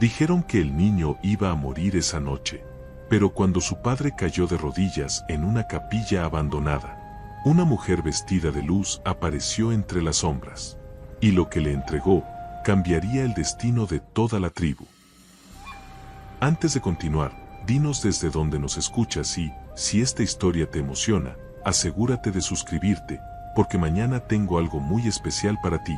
Dijeron que el niño iba a morir esa noche, pero cuando su padre cayó de rodillas en una capilla abandonada, una mujer vestida de luz apareció entre las sombras, y lo que le entregó cambiaría el destino de toda la tribu. Antes de continuar, dinos desde dónde nos escuchas y, si esta historia te emociona, asegúrate de suscribirte, porque mañana tengo algo muy especial para ti.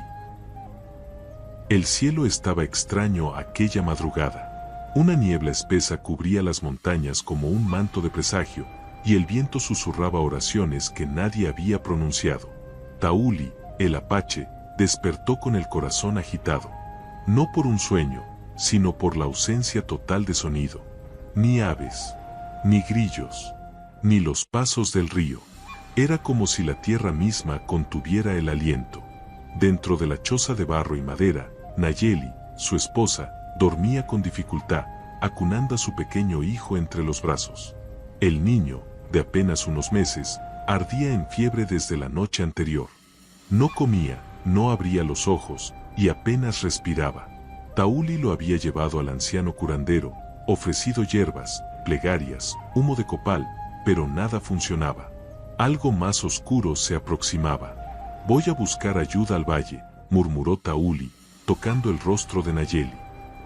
El cielo estaba extraño aquella madrugada. Una niebla espesa cubría las montañas como un manto de presagio, y el viento susurraba oraciones que nadie había pronunciado. Tauli, el apache, despertó con el corazón agitado. No por un sueño, sino por la ausencia total de sonido. Ni aves, ni grillos, ni los pasos del río. Era como si la tierra misma contuviera el aliento. Dentro de la choza de barro y madera, Nayeli, su esposa, dormía con dificultad, acunando a su pequeño hijo entre los brazos. El niño, de apenas unos meses, ardía en fiebre desde la noche anterior. No comía, no abría los ojos, y apenas respiraba. Tauli lo había llevado al anciano curandero, ofrecido hierbas, plegarias, humo de copal, pero nada funcionaba. Algo más oscuro se aproximaba. «Voy a buscar ayuda al valle», murmuró Tauli, tocando el rostro de Nayeli.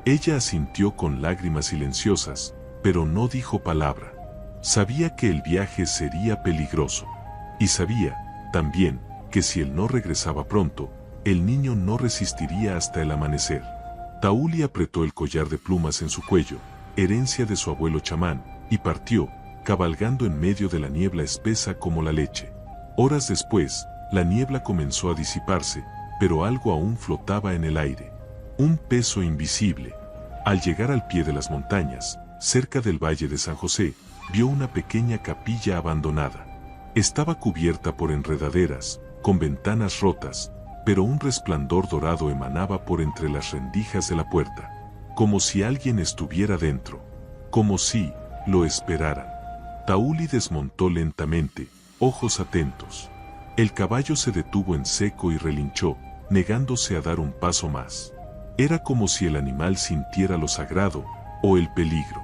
Ella asintió con lágrimas silenciosas, pero no dijo palabra. Sabía que el viaje sería peligroso. Y sabía, también, que si él no regresaba pronto, el niño no resistiría hasta el amanecer. Tauli apretó el collar de plumas en su cuello, herencia de su abuelo chamán, y partió, cabalgando en medio de la niebla espesa como la leche. Horas después, la niebla comenzó a disiparse, pero algo aún flotaba en el aire. Un peso invisible. Al llegar al pie de las montañas, cerca del valle de San José, vio una pequeña capilla abandonada. Estaba cubierta por enredaderas, con ventanas rotas, pero un resplandor dorado emanaba por entre las rendijas de la puerta, como si alguien estuviera dentro, como si lo esperaran. Tauli desmontó lentamente, ojos atentos. El caballo se detuvo en seco y relinchó, negándose a dar un paso más. Era como si el animal sintiera lo sagrado, o el peligro.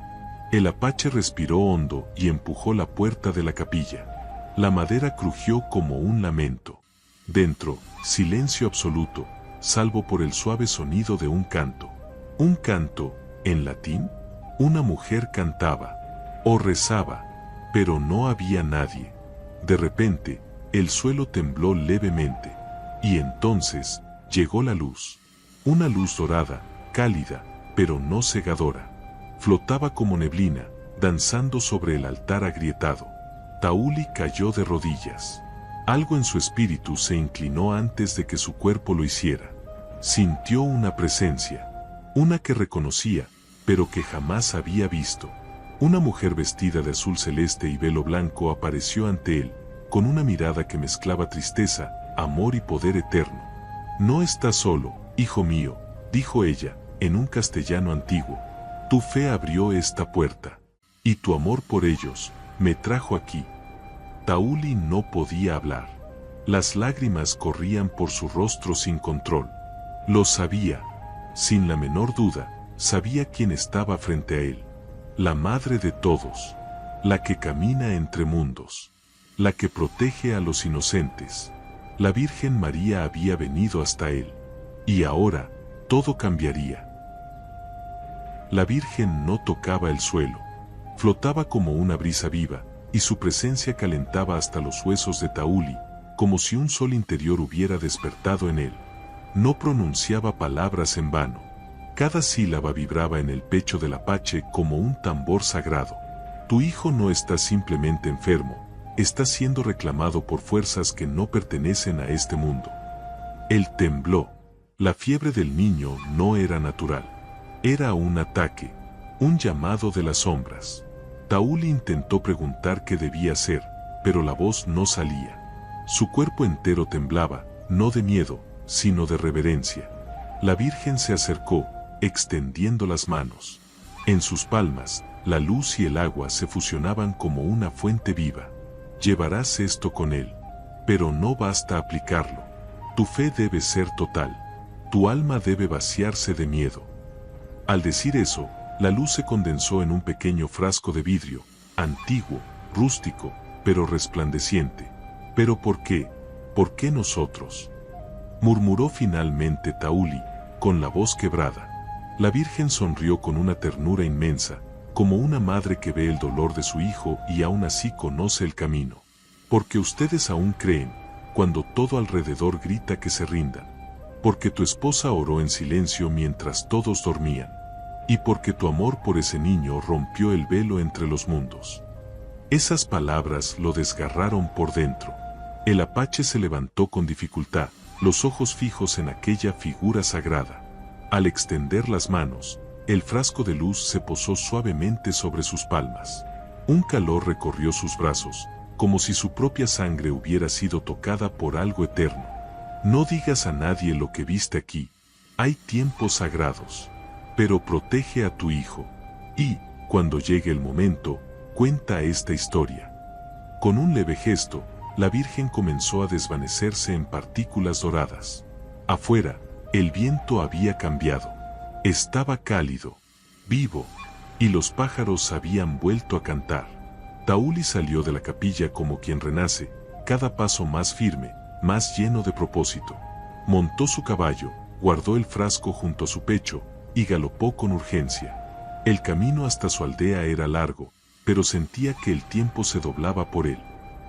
El apache respiró hondo y empujó la puerta de la capilla. La madera crujió como un lamento. Dentro, silencio absoluto, salvo por el suave sonido de un canto. Un canto, en latín. Una mujer cantaba, o rezaba, pero no había nadie. De repente, el suelo tembló levemente, y entonces llegó la luz. Una luz dorada, cálida, pero no cegadora. Flotaba como neblina, danzando sobre el altar agrietado. Tauli cayó de rodillas. Algo en su espíritu se inclinó antes de que su cuerpo lo hiciera. Sintió una presencia, una que reconocía, pero que jamás había visto. Una mujer vestida de azul celeste y velo blanco apareció ante él, con una mirada que mezclaba tristeza, amor y poder eterno. «No estás solo, hijo mío», dijo ella, en un castellano antiguo. «Tu fe abrió esta puerta, y tu amor por ellos me trajo aquí». Tauli no podía hablar. Las lágrimas corrían por su rostro sin control. Lo sabía. Sin la menor duda, sabía quién estaba frente a él. La madre de todos. La que camina entre mundos. La que protege a los inocentes. La Virgen María había venido hasta él. Y ahora, todo cambiaría. La Virgen no tocaba el suelo. Flotaba como una brisa viva, y su presencia calentaba hasta los huesos de Tauli, como si un sol interior hubiera despertado en él. No pronunciaba palabras en vano. Cada sílaba vibraba en el pecho del apache como un tambor sagrado. Tu hijo no está simplemente enfermo, está siendo reclamado por fuerzas que no pertenecen a este mundo. Él tembló. La fiebre del niño no era natural. Era un ataque, un llamado de las sombras. Tauli intentó preguntar qué debía hacer, pero la voz no salía. Su cuerpo entero temblaba, no de miedo, sino de reverencia. La Virgen se acercó, extendiendo las manos. En sus palmas, la luz y el agua se fusionaban como una fuente viva. Llevarás esto con él, pero no basta aplicarlo. Tu fe debe ser total. Tu alma debe vaciarse de miedo. Al decir eso, la luz se condensó en un pequeño frasco de vidrio, antiguo, rústico, pero resplandeciente. ¿Pero por qué? ¿Por qué nosotros?, murmuró finalmente Tauli, con la voz quebrada. La Virgen sonrió con una ternura inmensa, como una madre que ve el dolor de su hijo y aún así conoce el camino. Porque ustedes aún creen, cuando todo alrededor grita que se rindan. Porque tu esposa oró en silencio mientras todos dormían. Y porque tu amor por ese niño rompió el velo entre los mundos. Esas palabras lo desgarraron por dentro. El apache se levantó con dificultad, los ojos fijos en aquella figura sagrada. Al extender las manos, el frasco de luz se posó suavemente sobre sus palmas. Un calor recorrió sus brazos, como si su propia sangre hubiera sido tocada por algo eterno. No digas a nadie lo que viste aquí. Hay tiempos sagrados. Pero protege a tu hijo. Y, cuando llegue el momento, cuenta esta historia. Con un leve gesto, la Virgen comenzó a desvanecerse en partículas doradas. Afuera, el viento había cambiado. Estaba cálido, vivo, y los pájaros habían vuelto a cantar. Tauli salió de la capilla como quien renace, cada paso más firme, más lleno de propósito. Montó su caballo, guardó el frasco junto a su pecho, y galopó con urgencia. El camino hasta su aldea era largo, pero sentía que el tiempo se doblaba por él.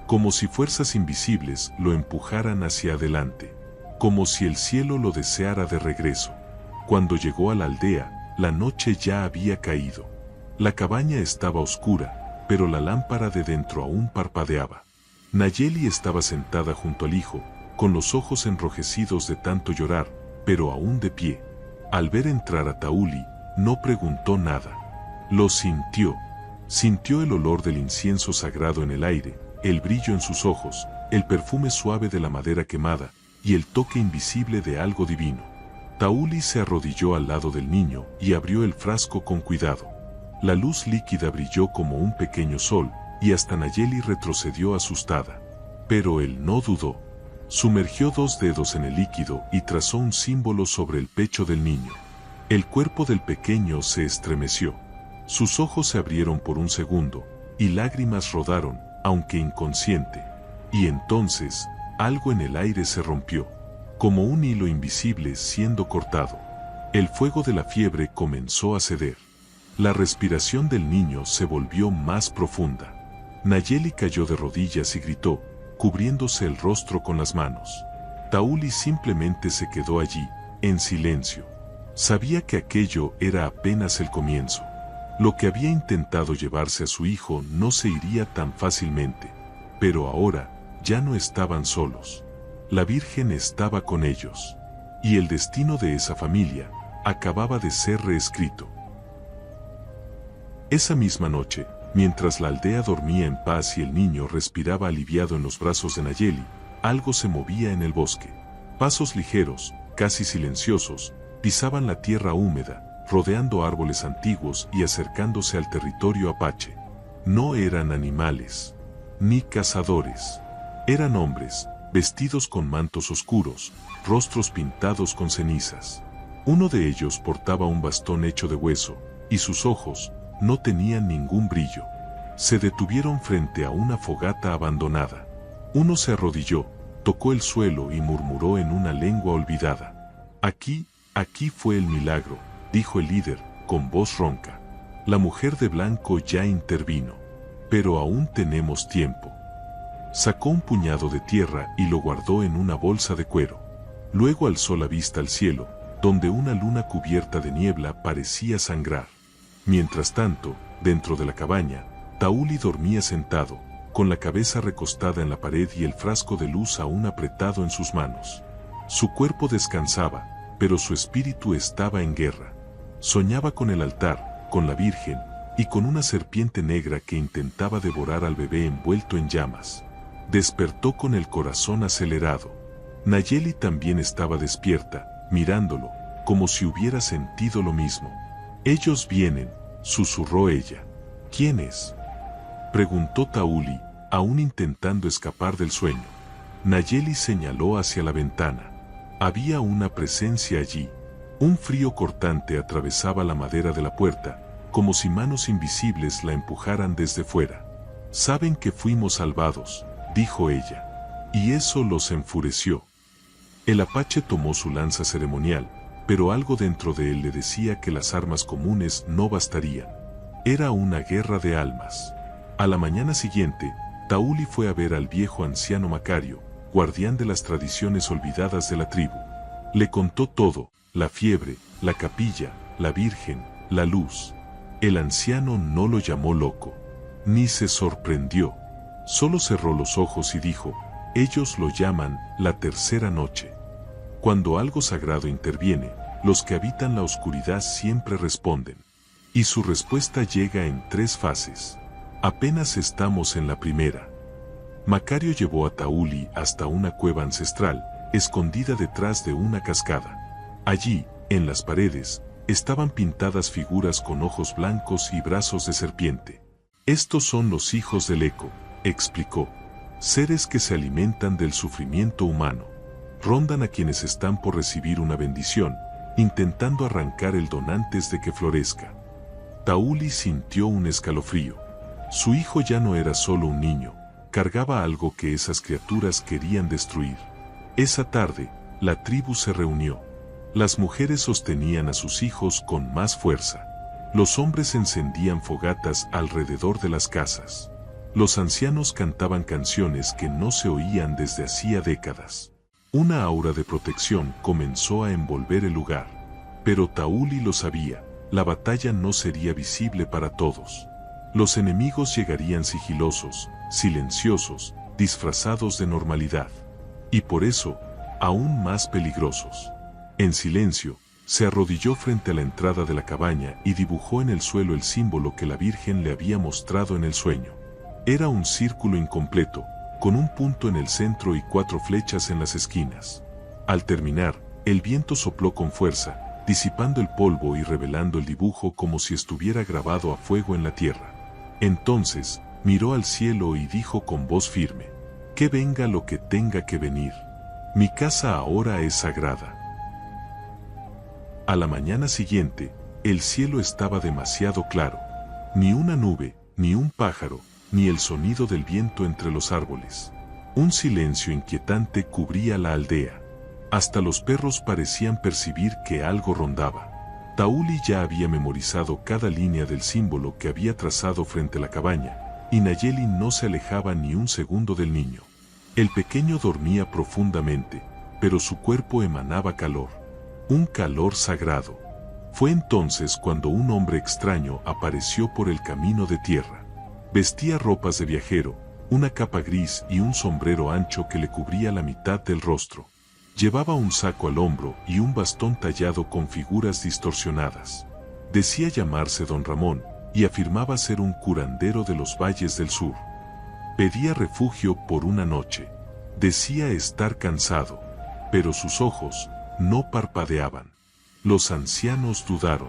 Como si fuerzas invisibles lo empujaran hacia adelante. Como si el cielo lo deseara de regreso. Cuando llegó a la aldea, la noche ya había caído. La cabaña estaba oscura, pero la lámpara de dentro aún parpadeaba. Nayeli estaba sentada junto al hijo, con los ojos enrojecidos de tanto llorar, pero aún de pie. Al ver entrar a Tauli, no preguntó nada. Lo sintió. Sintió el olor del incienso sagrado en el aire, el brillo en sus ojos, el perfume suave de la madera quemada, y el toque invisible de algo divino. Tauli se arrodilló al lado del niño y abrió el frasco con cuidado. La luz líquida brilló como un pequeño sol, y hasta Nayeli retrocedió asustada. Pero él no dudó. Sumergió 2 dedos en el líquido y trazó un símbolo sobre el pecho del niño. El cuerpo del pequeño se estremeció. Sus ojos se abrieron por un segundo, y lágrimas rodaron, aunque inconsciente. Y entonces, algo en el aire se rompió, como un hilo invisible siendo cortado. El fuego de la fiebre comenzó a ceder. La respiración del niño se volvió más profunda. Nayeli cayó de rodillas y gritó, cubriéndose el rostro con las manos. Tauli simplemente se quedó allí, en silencio. Sabía que aquello era apenas el comienzo. Lo que había intentado llevarse a su hijo no se iría tan fácilmente. Pero ahora, ya no estaban solos. La Virgen estaba con ellos. Y el destino de esa familia acababa de ser reescrito. Esa misma noche, mientras la aldea dormía en paz y el niño respiraba aliviado en los brazos de Nayeli, algo se movía en el bosque. Pasos ligeros, casi silenciosos, pisaban la tierra húmeda, rodeando árboles antiguos y acercándose al territorio apache. No eran animales, ni cazadores. Eran hombres, vestidos con mantos oscuros, rostros pintados con cenizas. Uno de ellos portaba un bastón hecho de hueso, y sus ojos no tenían ningún brillo. Se detuvieron frente a una fogata abandonada. Uno se arrodilló, tocó el suelo y murmuró en una lengua olvidada. Aquí fue el milagro, dijo el líder, con voz ronca. La mujer de blanco ya intervino. Pero aún tenemos tiempo. Sacó un puñado de tierra y lo guardó en una bolsa de cuero. Luego alzó la vista al cielo, donde una luna cubierta de niebla parecía sangrar. Mientras tanto, dentro de la cabaña, Tauli dormía sentado, con la cabeza recostada en la pared y el frasco de luz aún apretado en sus manos. Su cuerpo descansaba, pero su espíritu estaba en guerra. Soñaba con el altar, con la Virgen, y con una serpiente negra que intentaba devorar al bebé envuelto en llamas. Despertó con el corazón acelerado. Nayeli también estaba despierta, mirándolo, como si hubiera sentido lo mismo. «Ellos vienen», susurró ella. «¿Quién es?», preguntó Tauli, aún intentando escapar del sueño. Nayeli señaló hacia la ventana. Había una presencia allí. Un frío cortante atravesaba la madera de la puerta, como si manos invisibles la empujaran desde fuera. «Saben que fuimos salvados», dijo ella. Y eso los enfureció. El apache tomó su lanza ceremonial, pero algo dentro de él le decía que las armas comunes no bastarían. Era una guerra de almas. A la mañana siguiente, Tauli fue a ver al viejo anciano Macario, guardián de las tradiciones olvidadas de la tribu. Le contó todo: la fiebre, la capilla, la virgen, la luz. El anciano no lo llamó loco, ni se sorprendió. Solo cerró los ojos y dijo: ellos lo llaman la tercera noche. Cuando algo sagrado interviene, los que habitan la oscuridad siempre responden. Y su respuesta llega en 3 fases. Apenas estamos en la primera. Macario llevó a Tauli hasta una cueva ancestral, escondida detrás de una cascada. Allí, en las paredes, estaban pintadas figuras con ojos blancos y brazos de serpiente. Estos son los hijos del eco, explicó. Seres que se alimentan del sufrimiento humano. Rondan a quienes están por recibir una bendición, intentando arrancar el don antes de que florezca. Tauli sintió un escalofrío. Su hijo ya no era solo un niño, cargaba algo que esas criaturas querían destruir. Esa tarde, la tribu se reunió. Las mujeres sostenían a sus hijos con más fuerza. Los hombres encendían fogatas alrededor de las casas. Los ancianos cantaban canciones que no se oían desde hacía décadas. Una aura de protección comenzó a envolver el lugar. Pero Tauli lo sabía, la batalla no sería visible para todos. Los enemigos llegarían sigilosos, silenciosos, disfrazados de normalidad. Y por eso, aún más peligrosos. En silencio, se arrodilló frente a la entrada de la cabaña y dibujó en el suelo el símbolo que la Virgen le había mostrado en el sueño. Era un círculo incompleto, con un punto en el centro y 4 flechas en las esquinas. Al terminar, el viento sopló con fuerza, disipando el polvo y revelando el dibujo como si estuviera grabado a fuego en la tierra. Entonces, miró al cielo y dijo con voz firme: «Que venga lo que tenga que venir. Mi casa ahora es sagrada». A la mañana siguiente, el cielo estaba demasiado claro. Ni una nube, ni un pájaro, ni el sonido del viento entre los árboles. Un silencio inquietante cubría la aldea. Hasta los perros parecían percibir que algo rondaba. Tauli ya había memorizado cada línea del símbolo que había trazado frente a la cabaña, y Nayeli no se alejaba ni un segundo del niño. El pequeño dormía profundamente, pero su cuerpo emanaba calor. Un calor sagrado. Fue entonces cuando un hombre extraño apareció por el camino de tierra. Vestía ropas de viajero, una capa gris y un sombrero ancho que le cubría la mitad del rostro. Llevaba un saco al hombro y un bastón tallado con figuras distorsionadas. Decía llamarse Don Ramón y afirmaba ser un curandero de los valles del sur. Pedía refugio por una noche. Decía estar cansado, pero sus ojos no parpadeaban. Los ancianos dudaron.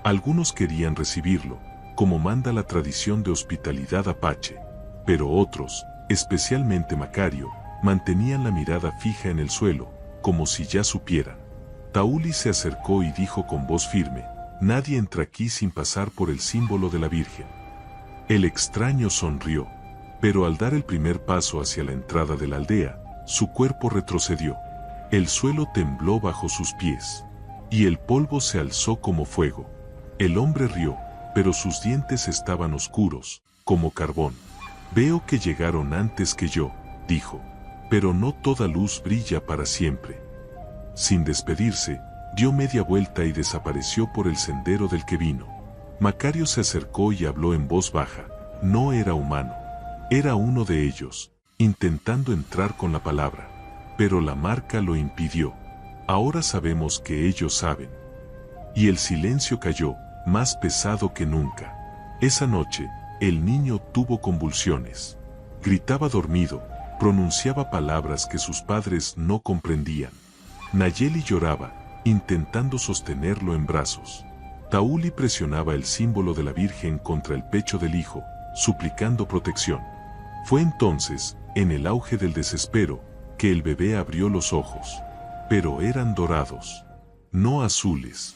Algunos querían recibirlo, como manda la tradición de hospitalidad apache, pero otros, especialmente Macario, mantenían la mirada fija en el suelo, como si ya supieran. Tauli se acercó y dijo con voz firme: «Nadie entra aquí sin pasar por el símbolo de la Virgen». El extraño sonrió, pero al dar el primer paso hacia la entrada de la aldea, su cuerpo retrocedió. El suelo tembló bajo sus pies, y el polvo se alzó como fuego. El hombre rió, pero sus dientes estaban oscuros, como carbón. «Veo que llegaron antes que yo», dijo, «pero no toda luz brilla para siempre». Sin despedirse, dio media vuelta y desapareció por el sendero del que vino. Macario se acercó y habló en voz baja. No era humano. Era uno de ellos, intentando entrar con la palabra. Pero la marca lo impidió. Ahora sabemos que ellos saben. Y el silencio cayó, más pesado que nunca. Esa noche, el niño tuvo convulsiones. Gritaba dormido, pronunciaba palabras que sus padres no comprendían. Nayeli lloraba, intentando sostenerlo en brazos. Tauli presionaba el símbolo de la Virgen contra el pecho del hijo, suplicando protección. Fue entonces, en el auge del desespero, que el bebé abrió los ojos. Pero eran dorados. no azules,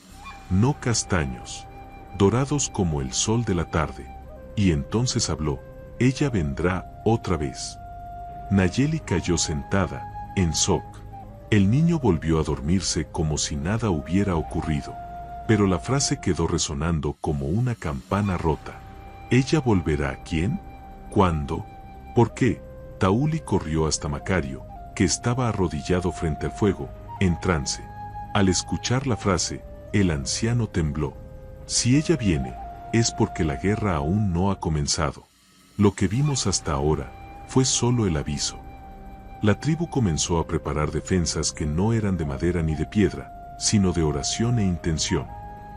no castaños, dorados como el sol de la tarde. Y entonces habló: ella vendrá otra vez. Nayeli cayó sentada, en shock. El niño volvió a dormirse como si nada hubiera ocurrido. Pero la frase quedó resonando como una campana rota. ¿Ella volverá? ¿Quién? ¿Cuándo? ¿Por qué? Tauli corrió hasta Macario, que estaba arrodillado frente al fuego, en trance. Al escuchar la frase, el anciano tembló. Si ella viene, es porque la guerra aún no ha comenzado. Lo que vimos hasta ahora fue solo el aviso. La tribu comenzó a preparar defensas que no eran de madera ni de piedra, sino de oración e intención.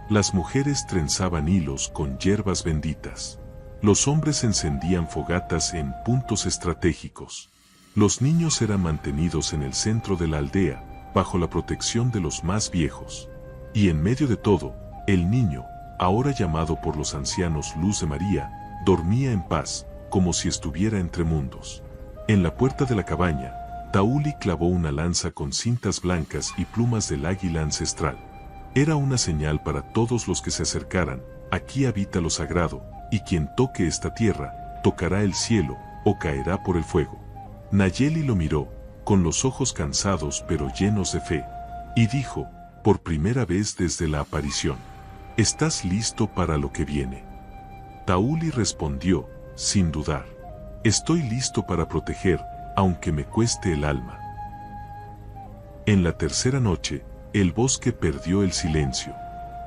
Las mujeres trenzaban hilos con hierbas benditas. Los hombres encendían fogatas en puntos estratégicos. Los niños eran mantenidos en el centro de la aldea, bajo la protección de los más viejos. Y en medio de todo, el niño, ahora llamado por los ancianos Luz de María, dormía en paz, como si estuviera entre mundos. En la puerta de la cabaña, Tauli clavó una lanza con cintas blancas y plumas del águila ancestral. Era una señal para todos los que se acercaran: aquí habita lo sagrado, y quien toque esta tierra, tocará el cielo, o caerá por el fuego. Nayeli lo miró, con los ojos cansados pero llenos de fe, y dijo, por primera vez desde la aparición: ¿estás listo para lo que viene? Tauli respondió, sin dudar: estoy listo para proteger, aunque me cueste el alma. En la tercera noche, el bosque perdió el silencio.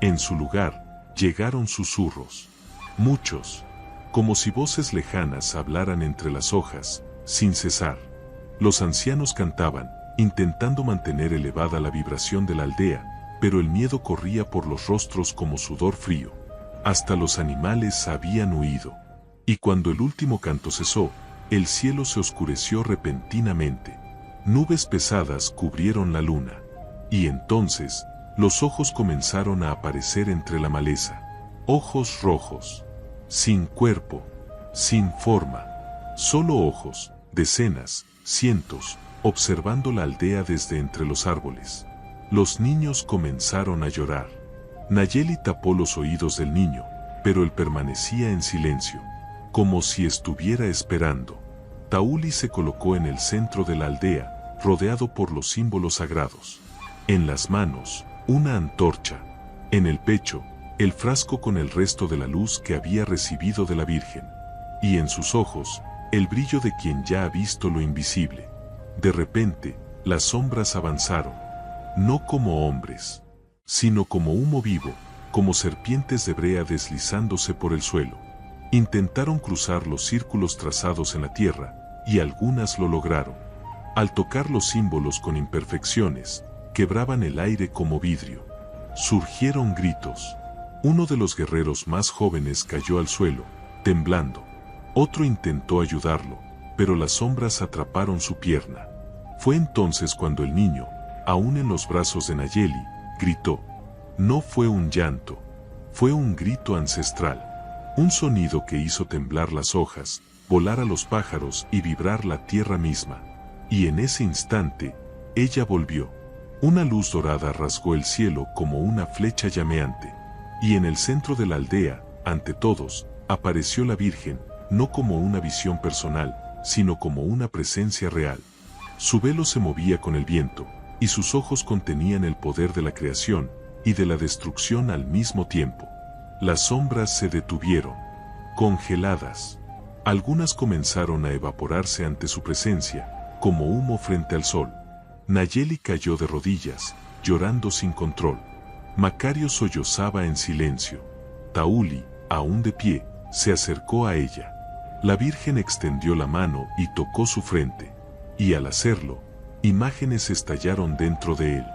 En su lugar, llegaron susurros. Muchos, como si voces lejanas hablaran entre las hojas, sin cesar. Los ancianos cantaban, intentando mantener elevada la vibración de la aldea, pero el miedo corría por los rostros como sudor frío. Hasta los animales habían huido. Y cuando el último canto cesó, el cielo se oscureció repentinamente. Nubes pesadas cubrieron la luna. Y entonces, los ojos comenzaron a aparecer entre la maleza. Ojos rojos, sin cuerpo, sin forma. Solo ojos, decenas, cientos, observando la aldea desde entre los árboles. Los niños comenzaron a llorar. Nayeli tapó los oídos del niño, pero él permanecía en silencio, como si estuviera esperando. Tauli se colocó en el centro de la aldea, rodeado por los símbolos sagrados. En las manos, una antorcha. En el pecho, el frasco con el resto de la luz que había recibido de la Virgen. Y en sus ojos, el brillo de quien ya ha visto lo invisible. De repente, las sombras avanzaron. No como hombres, sino como humo vivo, como serpientes de brea deslizándose por el suelo. Intentaron cruzar los círculos trazados en la tierra, y algunas lo lograron. Al tocar los símbolos con imperfecciones, quebraban el aire como vidrio. Surgieron gritos. Uno de los guerreros más jóvenes cayó al suelo, temblando. Otro intentó ayudarlo, pero las sombras atraparon su pierna. Fue entonces cuando el niño, aún en los brazos de Nayeli, gritó. No fue un llanto, fue un grito ancestral. Un sonido que hizo temblar las hojas, volar a los pájaros y vibrar la tierra misma. Y en ese instante, ella volvió. Una luz dorada rasgó el cielo como una flecha llameante. Y en el centro de la aldea, ante todos, apareció la Virgen, no como una visión personal, sino como una presencia real. Su velo se movía con el viento, y sus ojos contenían el poder de la creación y de la destrucción al mismo tiempo. Las sombras se detuvieron, congeladas. Algunas comenzaron a evaporarse ante su presencia, como humo frente al sol. Nayeli cayó de rodillas, llorando sin control. Macario sollozaba en silencio. Tauli, aún de pie, se acercó a ella. La Virgen extendió la mano y tocó su frente. Y al hacerlo, imágenes estallaron dentro de él.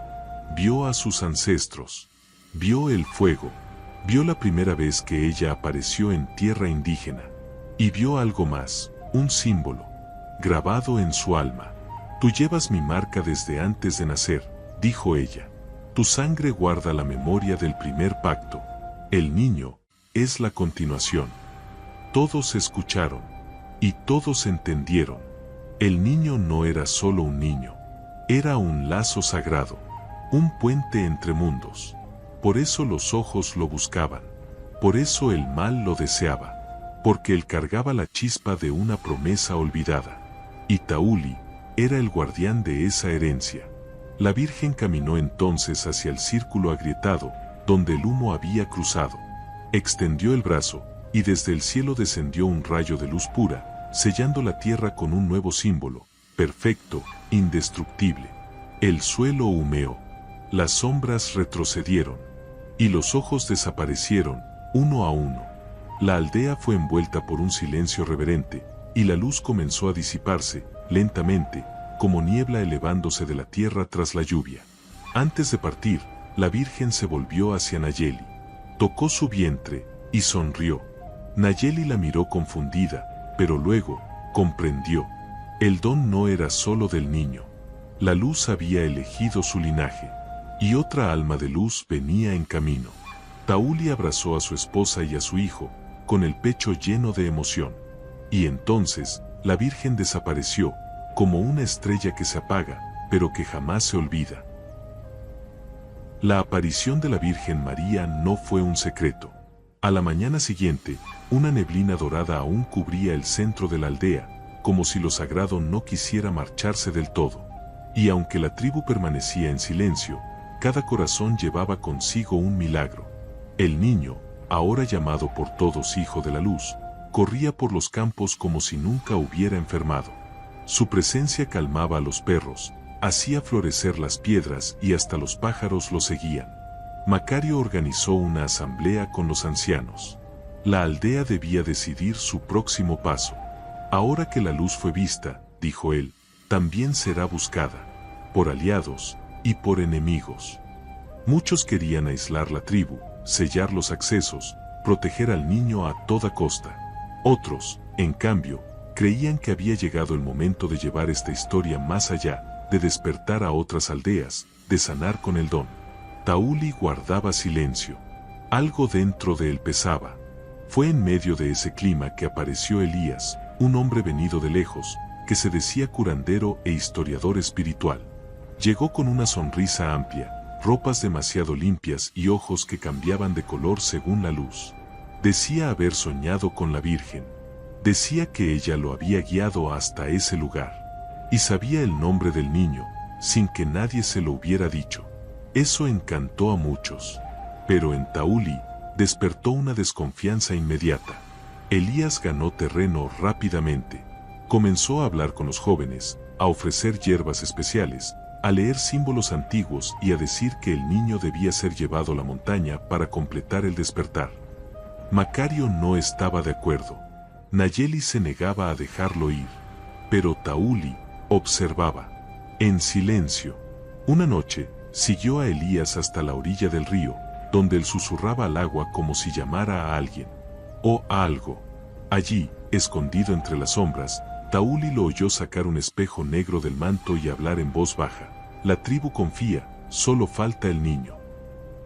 Vio a sus ancestros. Vio el fuego. Vio la primera vez que ella apareció en tierra indígena. Y vio algo más, un símbolo, grabado en su alma. Tú llevas mi marca desde antes de nacer, dijo ella. Tu sangre guarda la memoria del primer pacto. El niño es la continuación. Todos escucharon. Y todos entendieron. El niño no era solo un niño. Era un lazo sagrado. un puente entre mundos. Por eso los ojos lo buscaban. Por eso el mal lo deseaba. Porque él cargaba la chispa de una promesa olvidada. Y Tauli era el guardián de esa herencia. La Virgen caminó entonces hacia el círculo agrietado, donde el humo había cruzado. Extendió el brazo, y desde el cielo descendió un rayo de luz pura, sellando la tierra con un nuevo símbolo, perfecto, indestructible. El suelo humeó. Las sombras retrocedieron. Y los ojos desaparecieron, uno a uno. La aldea fue envuelta por un silencio reverente, y la luz comenzó a disiparse, lentamente, como niebla elevándose de la tierra tras la lluvia. Antes de partir, la Virgen se volvió hacia Nayeli. Tocó su vientre, y sonrió. Nayeli la miró confundida, pero luego, comprendió. El don no era solo del niño. La luz había elegido su linaje. Y otra alma de luz venía en camino. Tauli abrazó a su esposa y a su hijo, con el pecho lleno de emoción. Y entonces, la Virgen desapareció, como una estrella que se apaga, pero que jamás se olvida. La aparición de la Virgen María no fue un secreto. A la mañana siguiente, una neblina dorada aún cubría el centro de la aldea, como si lo sagrado no quisiera marcharse del todo. Y aunque la tribu permanecía en silencio, cada corazón llevaba consigo un milagro. El niño, ahora llamado por todos Hijo de la Luz, corría por los campos como si nunca hubiera enfermado. Su presencia calmaba a los perros, hacía florecer las piedras y hasta los pájaros lo seguían. Macario organizó una asamblea con los ancianos. La aldea debía decidir su próximo paso. Ahora que la luz fue vista, dijo él, también será buscada, por aliados y por enemigos. Muchos querían aislar la tribu, sellar los accesos, proteger al niño a toda costa. Otros, en cambio, creían que había llegado el momento de llevar esta historia más allá, de despertar a otras aldeas, de sanar con el don. Tauli guardaba silencio. Algo dentro de él pesaba. Fue en medio de ese clima que apareció Elías, un hombre venido de lejos, que se decía curandero e historiador espiritual. Llegó con una sonrisa amplia, ropas demasiado limpias y ojos que cambiaban de color según la luz. Decía haber soñado con la Virgen. Decía que ella lo había guiado hasta ese lugar. Y sabía el nombre del niño, sin que nadie se lo hubiera dicho. Eso encantó a muchos. Pero en Tauli, despertó una desconfianza inmediata. Elías ganó terreno rápidamente. Comenzó a hablar con los jóvenes, a ofrecer hierbas especiales, a leer símbolos antiguos y a decir que el niño debía ser llevado a la montaña para completar el despertar. Macario no estaba de acuerdo. Nayeli se negaba a dejarlo ir. Pero Tauli observaba. En silencio. Una noche, siguió a Elías hasta la orilla del río, donde él susurraba al agua como si llamara a alguien. O a algo. Allí, escondido entre las sombras, Tauli lo oyó sacar un espejo negro del manto y hablar en voz baja. La tribu confía, solo falta el niño.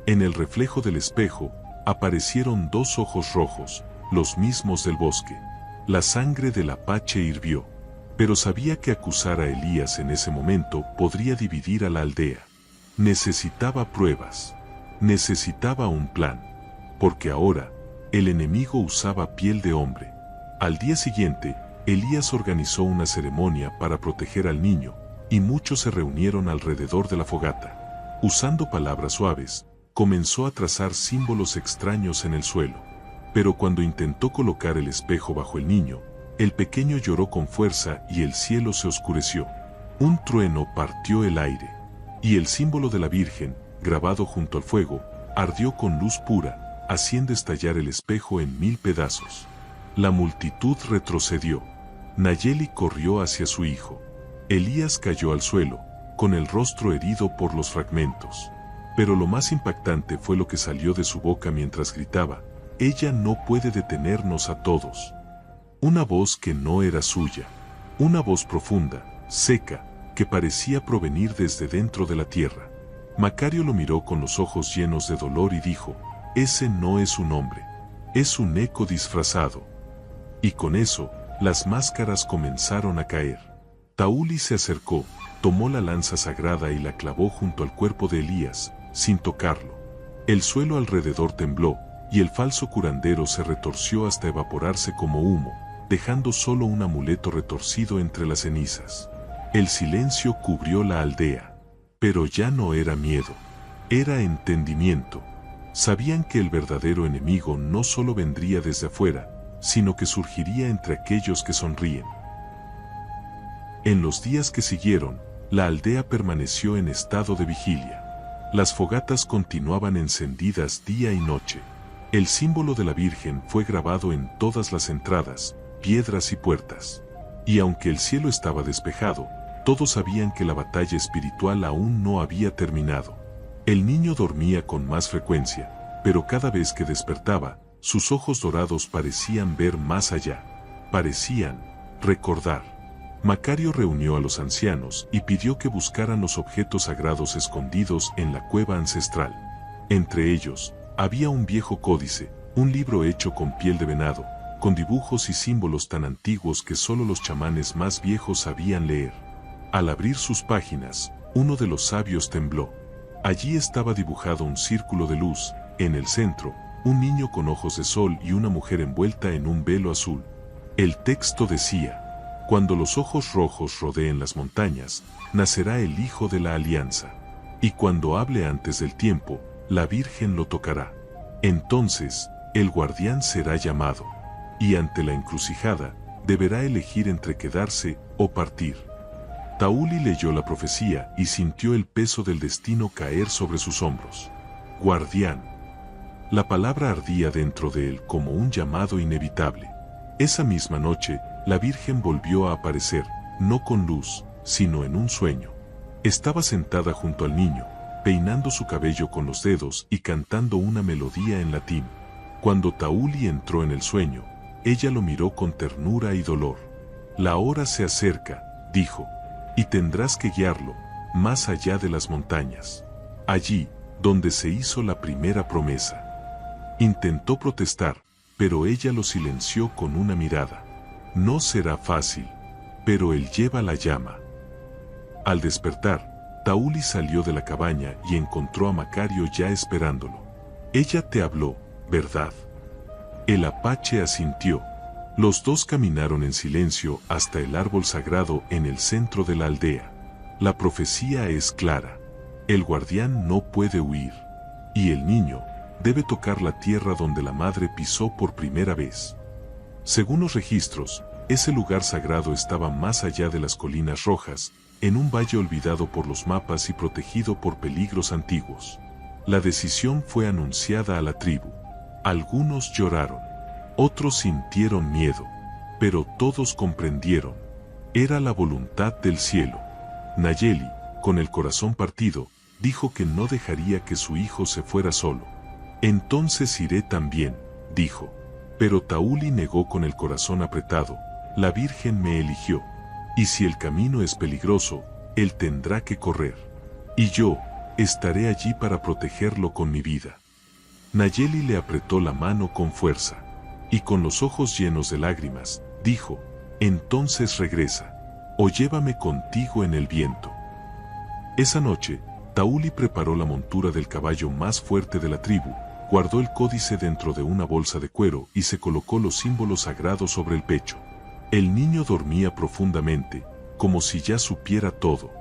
En el reflejo del espejo, aparecieron dos ojos rojos, los mismos del bosque. La sangre del apache hirvió. Pero sabía que acusar a Elías en ese momento podría dividir a la aldea. Necesitaba pruebas. Necesitaba un plan. Porque ahora, el enemigo usaba piel de hombre. Al día siguiente, Elías organizó una ceremonia para proteger al niño, y muchos se reunieron alrededor de la fogata. Usando palabras suaves, comenzó a trazar símbolos extraños en el suelo. Pero cuando intentó colocar el espejo bajo el niño, el pequeño lloró con fuerza y el cielo se oscureció. Un trueno partió el aire. Y el símbolo de la Virgen, grabado junto al fuego, ardió con luz pura, haciendo estallar el espejo en 1000 pedazos. La multitud retrocedió. Nayeli corrió hacia su hijo. Elías cayó al suelo, con el rostro herido por los fragmentos. Pero lo más impactante fue lo que salió de su boca mientras gritaba: «Ella no puede detenernos a todos». Una voz que no era suya. Una voz profunda, seca, que parecía provenir desde dentro de la tierra. Macario lo miró con los ojos llenos de dolor y dijo: «Ese no es un hombre. Es un eco disfrazado». Y con eso, las máscaras comenzaron a caer. Tauli se acercó, tomó la lanza sagrada y la clavó junto al cuerpo de Elías, sin tocarlo. El suelo alrededor tembló, y el falso curandero se retorció hasta evaporarse como humo, dejando solo un amuleto retorcido entre las cenizas. El silencio cubrió la aldea. Pero ya no era miedo, era entendimiento. Sabían que el verdadero enemigo no solo vendría desde afuera, sino que surgiría entre aquellos que sonríen. En los días que siguieron, la aldea permaneció en estado de vigilia. Las fogatas continuaban encendidas día y noche. El símbolo de la Virgen fue grabado en todas las entradas, piedras y puertas. Y aunque el cielo estaba despejado, todos sabían que la batalla espiritual aún no había terminado. El niño dormía con más frecuencia, pero cada vez que despertaba, sus ojos dorados parecían ver más allá. Parecían recordar. Macario reunió a los ancianos y pidió que buscaran los objetos sagrados escondidos en la cueva ancestral. Entre ellos, había un viejo códice, un libro hecho con piel de venado, con dibujos y símbolos tan antiguos que solo los chamanes más viejos sabían leer. Al abrir sus páginas, uno de los sabios tembló. Allí estaba dibujado un círculo de luz, en el centro, un niño con ojos de sol y una mujer envuelta en un velo azul. El texto decía: cuando los ojos rojos rodeen las montañas, nacerá el Hijo de la Alianza. Y cuando hable antes del tiempo, la Virgen lo tocará. Entonces, el guardián será llamado. Y ante la encrucijada, deberá elegir entre quedarse o partir. Tauli leyó la profecía y sintió el peso del destino caer sobre sus hombros. Guardián. La palabra ardía dentro de él como un llamado inevitable. Esa misma noche, la Virgen volvió a aparecer, no con luz, sino en un sueño. Estaba sentada junto al niño, peinando su cabello con los dedos y cantando una melodía en latín. Cuando Tauli entró en el sueño, ella lo miró con ternura y dolor. La hora se acerca, dijo, y tendrás que guiarlo, más allá de las montañas. Allí, donde se hizo la primera promesa. Intentó protestar, pero ella lo silenció con una mirada. No será fácil, pero él lleva la llama. Al despertar, Tauli salió de la cabaña y encontró a Macario ya esperándolo. Ella te habló, ¿verdad? El apache asintió. Los dos caminaron en silencio hasta el árbol sagrado en el centro de la aldea. La profecía es clara. El guardián no puede huir. Y el niño debe tocar la tierra donde la madre pisó por primera vez. Según los registros, ese lugar sagrado estaba más allá de las colinas rojas, en un valle olvidado por los mapas y protegido por peligros antiguos. La decisión fue anunciada a la tribu. Algunos lloraron, otros sintieron miedo, pero todos comprendieron. Era la voluntad del cielo. Nayeli, con el corazón partido, dijo que no dejaría que su hijo se fuera solo. Entonces iré también, dijo. Pero Tauli negó con el corazón apretado. La Virgen me eligió. Y si el camino es peligroso, él tendrá que correr. Y yo estaré allí para protegerlo con mi vida. Nayeli le apretó la mano con fuerza. Y con los ojos llenos de lágrimas, dijo, entonces regresa, o llévame contigo en el viento. Esa noche, Tauli preparó la montura del caballo más fuerte de la tribu, guardó el códice dentro de una bolsa de cuero y se colocó los símbolos sagrados sobre el pecho. El niño dormía profundamente, como si ya supiera todo,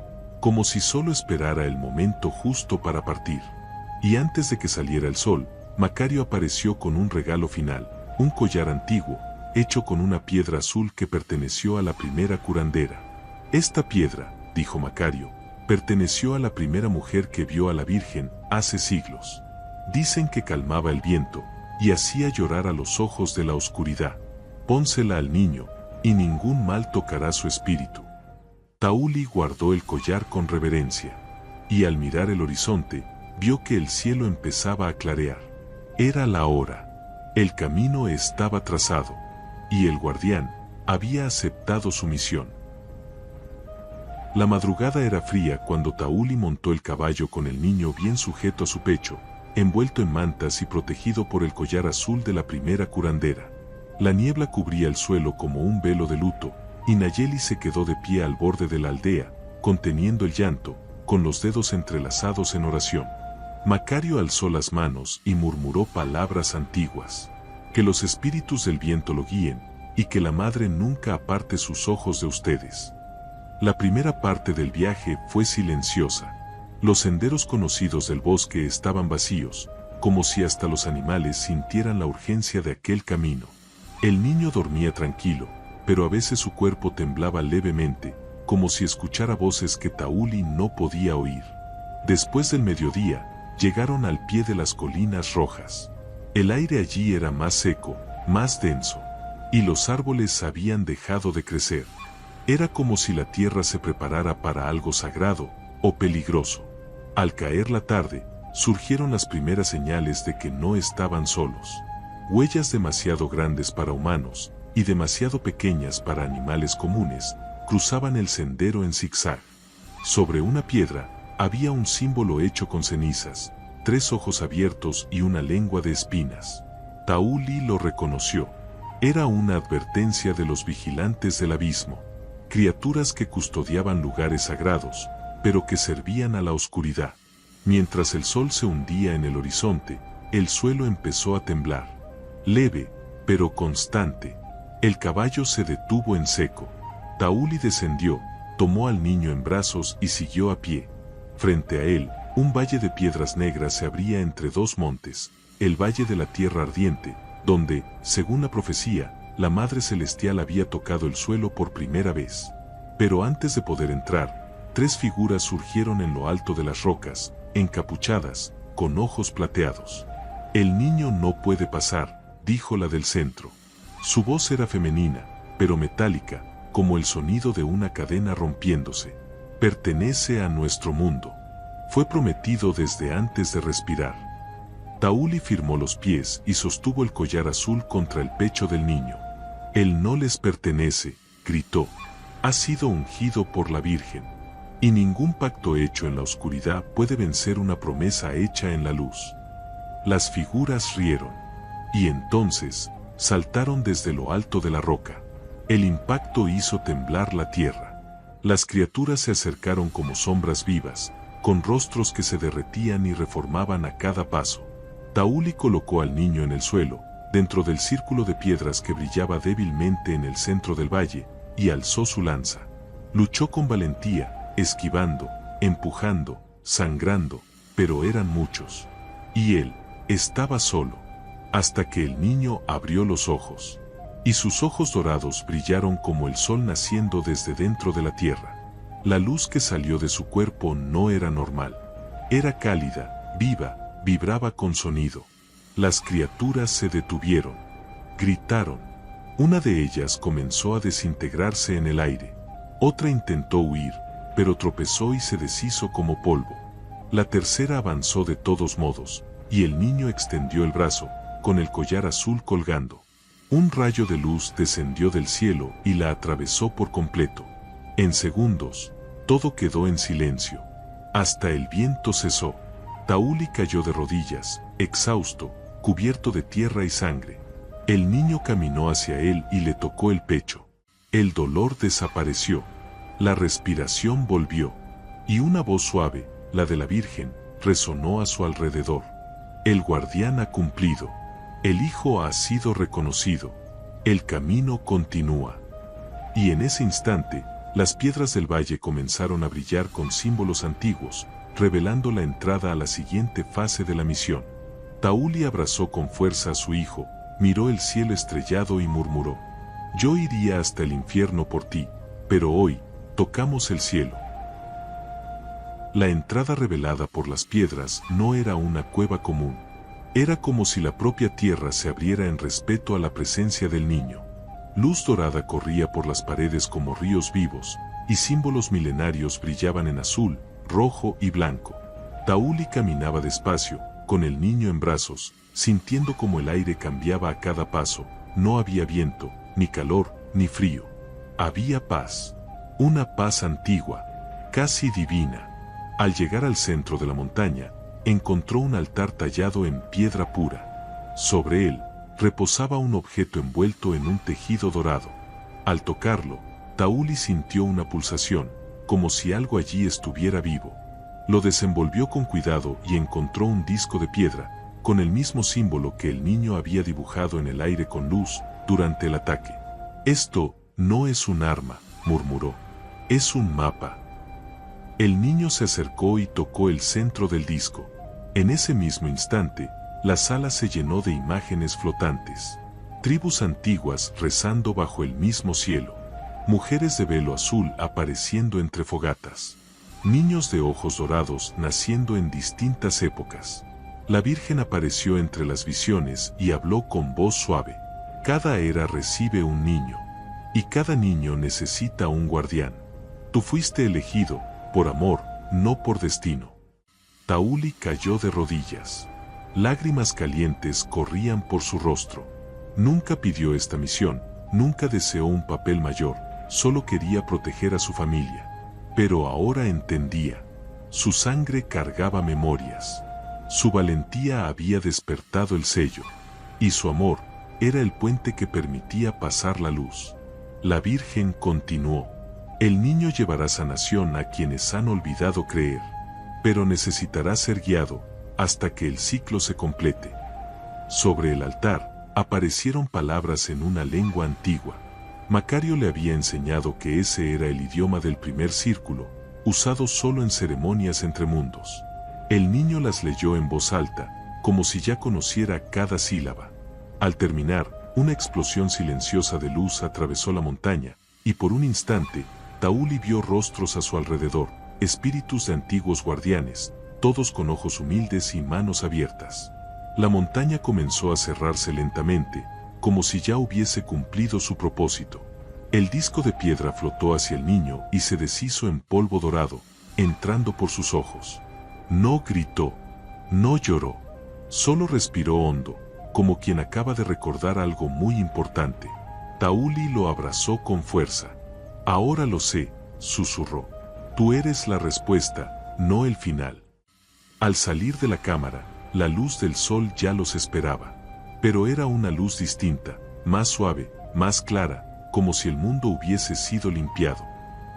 como si solo esperara el momento justo para partir. Y antes de que saliera el sol, Macario apareció con un regalo final, un collar antiguo, hecho con una piedra azul que perteneció a la primera curandera. Esta piedra, dijo Macario, perteneció a la primera mujer que vio a la Virgen hace siglos. Dicen que calmaba el viento y hacía llorar a los ojos de la oscuridad. Pónsela al niño, y ningún mal tocará su espíritu. Tauli guardó el collar con reverencia, y al mirar el horizonte, vio que el cielo empezaba a clarear. Era la hora. El camino estaba trazado, y el guardián había aceptado su misión. La madrugada era fría cuando Tauli montó el caballo con el niño bien sujeto a su pecho, envuelto en mantas y protegido por el collar azul de la primera curandera. La niebla cubría el suelo como un velo de luto, y Nayeli se quedó de pie al borde de la aldea, conteniendo el llanto, con los dedos entrelazados en oración. Macario alzó las manos y murmuró palabras antiguas. Que los espíritus del viento lo guíen, y que la madre nunca aparte sus ojos de ustedes. La primera parte del viaje fue silenciosa. Los senderos conocidos del bosque estaban vacíos, como si hasta los animales sintieran la urgencia de aquel camino. El niño dormía tranquilo, pero a veces su cuerpo temblaba levemente, como si escuchara voces que Tauli no podía oír. Después del mediodía, llegaron al pie de las colinas rojas. El aire allí era más seco, más denso, y los árboles habían dejado de crecer. Era como si la tierra se preparara para algo sagrado o peligroso. Al caer la tarde, surgieron las primeras señales de que no estaban solos. Huellas demasiado grandes para humanos y demasiado pequeñas para animales comunes cruzaban el sendero en zigzag. Sobre una piedra había un símbolo hecho con cenizas, 3 ojos abiertos y una lengua de espinas. Tauli lo reconoció. Era una advertencia de los vigilantes del abismo, criaturas que custodiaban lugares sagrados, pero que servían a la oscuridad. Mientras el sol se hundía en el horizonte, el suelo empezó a temblar. Leve, pero constante. El caballo se detuvo en seco. Tauli descendió, tomó al niño en brazos y siguió a pie. Frente a él, un valle de piedras negras se abría entre 2 montes, el valle de la tierra ardiente, donde, según la profecía, la Madre Celestial había tocado el suelo por primera vez. Pero antes de poder entrar, 3 figuras surgieron en lo alto de las rocas, encapuchadas, con ojos plateados. El niño no puede pasar, dijo la del centro. Su voz era femenina, pero metálica, como el sonido de una cadena rompiéndose. Pertenece a nuestro mundo. Fue prometido desde antes de respirar. Tauli firmó los pies y sostuvo el collar azul contra el pecho del niño. Él no les pertenece, gritó. Ha sido ungido por la Virgen. Y ningún pacto hecho en la oscuridad puede vencer una promesa hecha en la luz. Las figuras rieron. Y entonces, saltaron desde lo alto de la roca. El impacto hizo temblar la tierra. Las criaturas se acercaron como sombras vivas, con rostros que se derretían y reformaban a cada paso. Tauli colocó al niño en el suelo, dentro del círculo de piedras que brillaba débilmente en el centro del valle, y alzó su lanza. Luchó con valentía, esquivando, empujando, sangrando, pero eran muchos. Y él estaba solo, hasta que el niño abrió los ojos. Y sus ojos dorados brillaron como el sol naciendo desde dentro de la tierra. La luz que salió de su cuerpo no era normal. Era cálida, viva, vibraba con sonido. Las criaturas se detuvieron. Gritaron. Una de ellas comenzó a desintegrarse en el aire. Otra intentó huir, pero tropezó y se deshizo como polvo. La tercera avanzó de todos modos, y el niño extendió el brazo, con el collar azul colgando. Un rayo de luz descendió del cielo y la atravesó por completo. En segundos, todo quedó en silencio. Hasta el viento cesó. Tauli cayó de rodillas, exhausto, cubierto de tierra y sangre. El niño caminó hacia él y le tocó el pecho. El dolor desapareció. La respiración volvió. Y una voz suave, la de la Virgen, resonó a su alrededor. El guardián ha cumplido. El Hijo ha sido reconocido. El camino continúa. Y en ese instante, las piedras del valle comenzaron a brillar con símbolos antiguos, revelando la entrada a la siguiente fase de la misión. Tauli abrazó con fuerza a su hijo, miró el cielo estrellado y murmuró: yo iría hasta el infierno por ti, pero hoy, tocamos el cielo. La entrada revelada por las piedras no era una cueva común. Era como si la propia tierra se abriera en respeto a la presencia del niño. Luz dorada corría por las paredes como ríos vivos, y símbolos milenarios brillaban en azul, rojo y blanco. Tauli caminaba despacio, con el niño en brazos, sintiendo como el aire cambiaba a cada paso. No había viento, ni calor, ni frío. Había paz. Una paz antigua, casi divina. Al llegar al centro de la montaña, encontró un altar tallado en piedra pura. Sobre él, reposaba un objeto envuelto en un tejido dorado. Al tocarlo, Tauli sintió una pulsación, como si algo allí estuviera vivo. Lo desenvolvió con cuidado y encontró un disco de piedra, con el mismo símbolo que el niño había dibujado en el aire con luz durante el ataque. «Esto no es un arma», murmuró. «Es un mapa». El niño se acercó y tocó el centro del disco. En ese mismo instante, la sala se llenó de imágenes flotantes. Tribus antiguas rezando bajo el mismo cielo. Mujeres de velo azul apareciendo entre fogatas. Niños de ojos dorados naciendo en distintas épocas. La Virgen apareció entre las visiones y habló con voz suave. Cada era recibe un niño. Y cada niño necesita un guardián. Tú fuiste elegido, por amor, no por destino. Tauli cayó de rodillas. Lágrimas calientes corrían por su rostro. Nunca pidió esta misión, nunca deseó un papel mayor, solo quería proteger a su familia. Pero ahora entendía. Su sangre cargaba memorias. Su valentía había despertado el sello. Y su amor era el puente que permitía pasar la luz. La Virgen continuó. El niño llevará sanación a quienes han olvidado creer. Pero necesitará ser guiado hasta que el ciclo se complete. Sobre el altar aparecieron palabras en una lengua antigua. Macario le había enseñado que ese era el idioma del primer círculo, usado solo en ceremonias entre mundos. El niño las leyó en voz alta, como si ya conociera cada sílaba. Al terminar, una explosión silenciosa de luz atravesó la montaña, y por un instante, Tauli vio rostros a su alrededor, espíritus de antiguos guardianes, todos con ojos humildes y manos abiertas. La montaña comenzó a cerrarse lentamente, como si ya hubiese cumplido su propósito. El disco de piedra flotó hacia el niño y se deshizo en polvo dorado, entrando por sus ojos. No gritó, no lloró, solo respiró hondo, como quien acaba de recordar algo muy importante. Tauli lo abrazó con fuerza. Ahora lo sé, susurró. Tú eres la respuesta, no el final. Al salir de la cámara, la luz del sol ya los esperaba. Pero era una luz distinta, más suave, más clara, como si el mundo hubiese sido limpiado.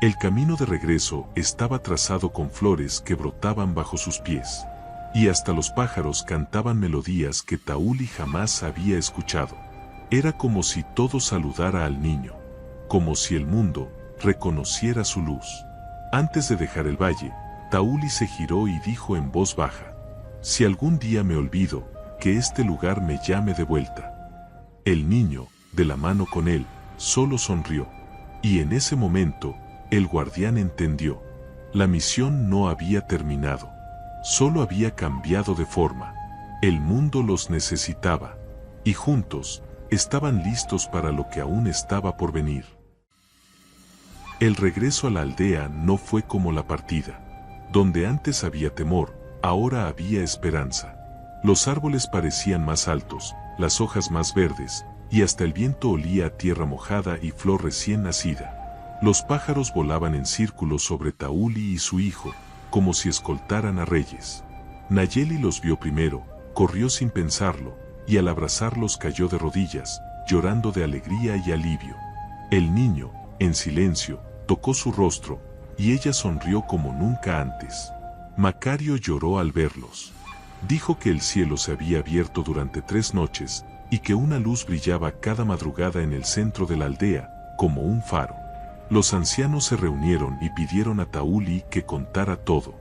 El camino de regreso estaba trazado con flores que brotaban bajo sus pies. Y hasta los pájaros cantaban melodías que Tauli jamás había escuchado. Era como si todo saludara al niño. Como si el mundo reconociera su luz. Antes de dejar el valle, Tauli se giró y dijo en voz baja: «Si algún día me olvido, que este lugar me llame de vuelta». El niño, de la mano con él, solo sonrió. Y en ese momento, el guardián entendió. La misión no había terminado. Solo había cambiado de forma. El mundo los necesitaba. Y juntos, estaban listos para lo que aún estaba por venir. El regreso a la aldea no fue como la partida. Donde antes había temor, ahora había esperanza. Los árboles parecían más altos, las hojas más verdes, y hasta el viento olía a tierra mojada y flor recién nacida. Los pájaros volaban en círculos sobre Tauli y su hijo, como si escoltaran a reyes. Nayeli los vio primero, corrió sin pensarlo, y al abrazarlos cayó de rodillas, llorando de alegría y alivio. El niño, en silencio, tocó su rostro, y ella sonrió como nunca antes. Macario lloró al verlos. Dijo que el cielo se había abierto durante 3 noches, y que una luz brillaba cada madrugada en el centro de la aldea, como un faro. Los ancianos se reunieron y pidieron a Tauli que contara todo.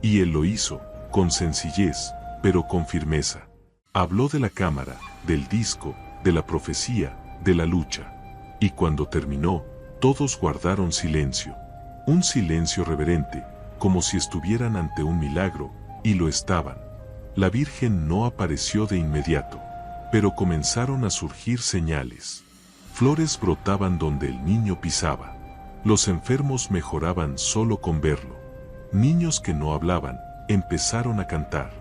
Y él lo hizo, con sencillez, pero con firmeza. Habló de la cámara, del disco, de la profecía, de la lucha. Y cuando terminó, todos guardaron silencio. Un silencio reverente, como si estuvieran ante un milagro, y lo estaban. La Virgen no apareció de inmediato, pero comenzaron a surgir señales. Flores brotaban donde el niño pisaba. Los enfermos mejoraban solo con verlo. Niños que no hablaban, empezaron a cantar.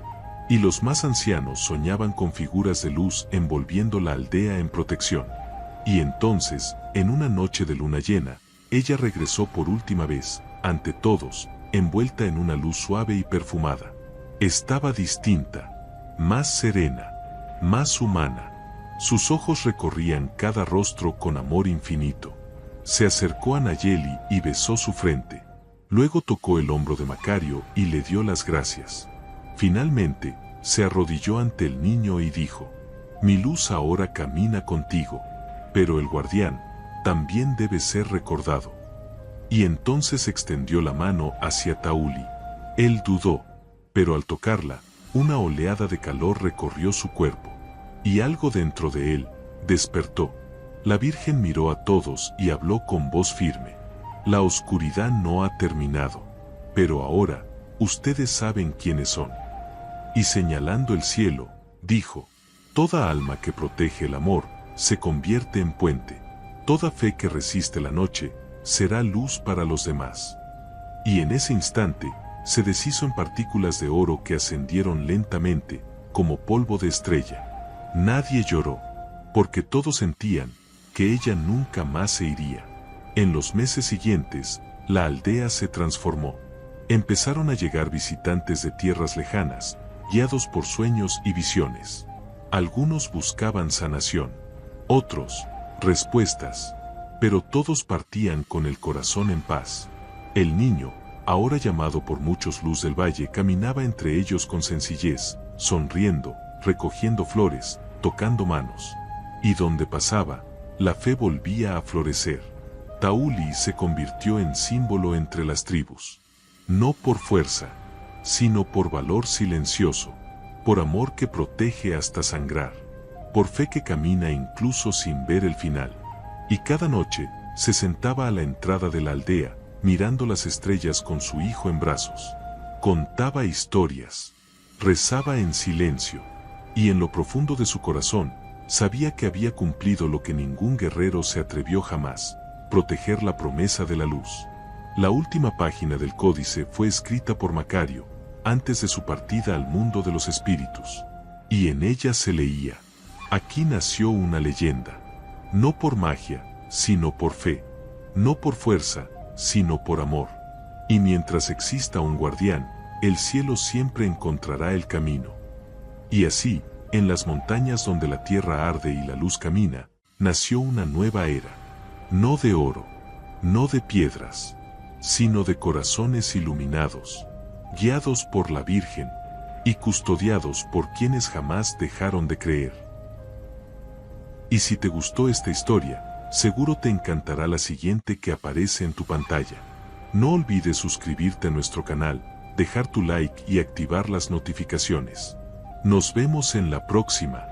Y los más ancianos soñaban con figuras de luz envolviendo la aldea en protección. Y entonces, en una noche de luna llena, ella regresó por última vez, ante todos, envuelta en una luz suave y perfumada. Estaba distinta, más serena, más humana. Sus ojos recorrían cada rostro con amor infinito. Se acercó a Nayeli y besó su frente. Luego tocó el hombro de Macario y le dio las gracias. Finalmente, se arrodilló ante el niño y dijo: mi luz ahora camina contigo, pero el guardián también debe ser recordado. Y entonces extendió la mano hacia Tauli. Él dudó, pero al tocarla, una oleada de calor recorrió su cuerpo, y algo dentro de él despertó. La Virgen miró a todos y habló con voz firme: la oscuridad no ha terminado, pero ahora, ustedes saben quiénes son. Y señalando el cielo, dijo: toda alma que protege el amor, se convierte en puente. Toda fe que resiste la noche, será luz para los demás. Y en ese instante, se deshizo en partículas de oro que ascendieron lentamente, como polvo de estrella. Nadie lloró, porque todos sentían que ella nunca más se iría. En los meses siguientes, la aldea se transformó. Empezaron a llegar visitantes de tierras lejanas, guiados por sueños y visiones. Algunos buscaban sanación, otros, respuestas, pero todos partían con el corazón en paz. El niño, ahora llamado por muchos Luz del Valle, caminaba entre ellos con sencillez, sonriendo, recogiendo flores, tocando manos. Y donde pasaba, la fe volvía a florecer. Tauli se convirtió en símbolo entre las tribus. No por fuerza, sino por valor silencioso, por amor que protege hasta sangrar, por fe que camina incluso sin ver el final. Y cada noche, se sentaba a la entrada de la aldea, mirando las estrellas con su hijo en brazos. Contaba historias, rezaba en silencio, y en lo profundo de su corazón, sabía que había cumplido lo que ningún guerrero se atrevió jamás: proteger la promesa de la luz. La última página del códice fue escrita por Macario, antes de su partida al mundo de los espíritus. Y en ella se leía: aquí nació una leyenda. No por magia, sino por fe. No por fuerza, sino por amor. Y mientras exista un guardián, el cielo siempre encontrará el camino. Y así, en las montañas donde la tierra arde y la luz camina, nació una nueva era. No de oro, no de piedras, sino de corazones iluminados, guiados por la Virgen, y custodiados por quienes jamás dejaron de creer. Y si te gustó esta historia, seguro te encantará la siguiente que aparece en tu pantalla. No olvides suscribirte a nuestro canal, dejar tu like y activar las notificaciones. Nos vemos en la próxima.